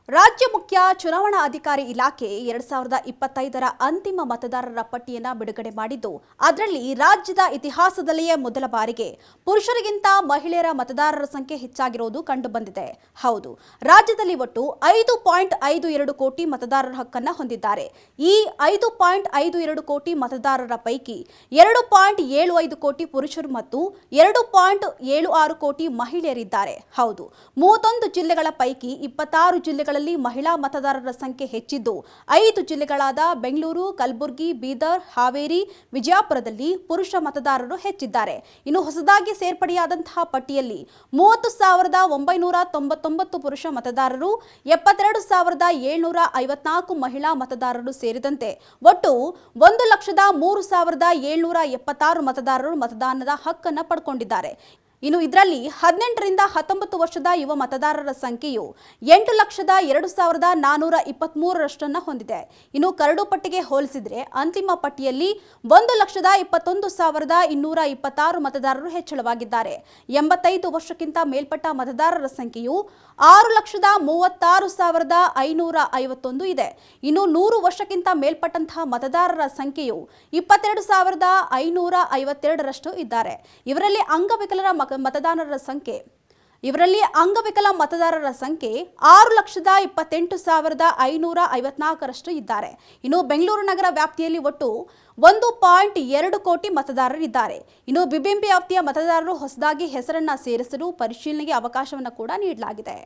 ರಾಜ್ಯ ಮುಖ್ಯ ಚುನಾವಣಾ ಅಧಿಕಾರಿ ಇಲಾಖೆ 2025ರ ಅಂತಿಮ ಮತದಾರರ ಪಟ್ಟಿಯನ್ನು ಬಿಡುಗಡೆ ಮಾಡಿದ್ದು, ಅದರಲ್ಲಿ ರಾಜ್ಯದ ಇತಿಹಾಸದಲ್ಲಿಯೇ ಮೊದಲ ಬಾರಿಗೆ ಪುರುಷರಿಗಿಂತ ಮಹಿಳೆಯರ ಮತದಾರರ ಸಂಖ್ಯೆ ಹೆಚ್ಚಾಗಿರುವುದು ಕಂಡುಬಂದಿದೆ. ಹೌದು, ರಾಜ್ಯದಲ್ಲಿ ಒಟ್ಟು 5.52 ಕೋಟಿ ಮತದಾರರ ಹಕ್ಕನ್ನು ಹೊಂದಿದ್ದಾರೆ. ಈ 5.52 ಕೋಟಿ ಮತದಾರರ ಪೈಕಿ 2.75 ಕೋಟಿ ಪುರುಷರು ಮತ್ತು 2.76 ಕೋಟಿ ಮಹಿಳೆಯರಿದ್ದಾರೆ. ಹೌದು, 31 ಜಿಲ್ಲೆಗಳ ಪೈಕಿ 26 ಜಿಲ್ಲೆಗಳಲ್ಲಿ ಮಹಿಳಾ ಮತದಾರರ ಸಂಖ್ಯೆ ಹೆಚ್ಚಿದ್ದು, 5 ಜಿಲ್ಲೆಗಳಾದ ಬೆಂಗಳೂರು, ಕಲಬುರಗಿ, ಬೀದರ್, ಹಾವೇರಿ, ವಿಜಯಪುರದಲ್ಲಿ ಪುರುಷ ಮತದಾರರು ಹೆಚ್ಚಿದ್ದಾರೆ. ಇನ್ನು ಹೊಸದಾಗಿ ಸೇರ್ಪಡೆಯಾದಂತಹ ಪಟ್ಟಿಯಲ್ಲಿ 30,999 ಪುರುಷ ಮತದಾರರು, 72,754 ಮಹಿಳಾ ಮತದಾರರು ಸೇರಿದಂತೆ ಒಟ್ಟು 1,03,776 ಮತದಾರರು ಮತದಾನದ ಹಕ್ಕನ್ನು ಪಡ್ಕೊಂಡಿದ್ದಾರೆ. ಇನ್ನು ಇದರಲ್ಲಿ 18 ರಿಂದ 19 ವರ್ಷದ ಯುವ ಮತದಾರರ ಸಂಖ್ಯೆಯು 8,02,423ರಷ್ಟನ್ನು ಹೊಂದಿದೆ. ಇನ್ನು ಕರಡು ಪಟ್ಟಿಗೆ ಹೋಲಿಸಿದರೆ ಅಂತಿಮ ಪಟ್ಟಿಯಲ್ಲಿ 1,21,226 ಮತದಾರರು ಹೆಚ್ಚಳವಾಗಿದ್ದಾರೆ. 85 ವರ್ಷಕ್ಕಿಂತ ಮೇಲ್ಪಟ್ಟ ಮತದಾರರ ಸಂಖ್ಯೆಯು 6,36,551 ಇದೆ. ಇನ್ನು 100 ವರ್ಷಕ್ಕಿಂತ ಮೇಲ್ಪಟ್ಟಂತಹ ಮತದಾರರ ಸಂಖ್ಯೆಯು 22,552ರಷ್ಟು ಇದ್ದಾರೆ. ಇವರಲ್ಲಿ ಅಂಗವಿಕಲ ಮತದಾರರ ಸಂಖ್ಯೆ 6,28,554ರಷ್ಟು ಇದ್ದಾರೆ. ಇನ್ನು ಬೆಂಗಳೂರು ನಗರ ವ್ಯಾಪ್ತಿಯಲ್ಲಿ ಒಟ್ಟು 1.2 ಕೋಟಿ ಮತದಾರರಿದ್ದಾರೆ. ಇನ್ನು ಬಿಬಿಎಂಪಿ ವ್ಯಾಪ್ತಿಯ ಮತದಾರರು ಹೊಸದಾಗಿ ಹೆಸರನ್ನ ಸೇರಿಸಲು ಪರಿಶೀಲನೆಗೆ ಅವಕಾಶವನ್ನು ಕೂಡ ನೀಡಲಾಗಿದೆ.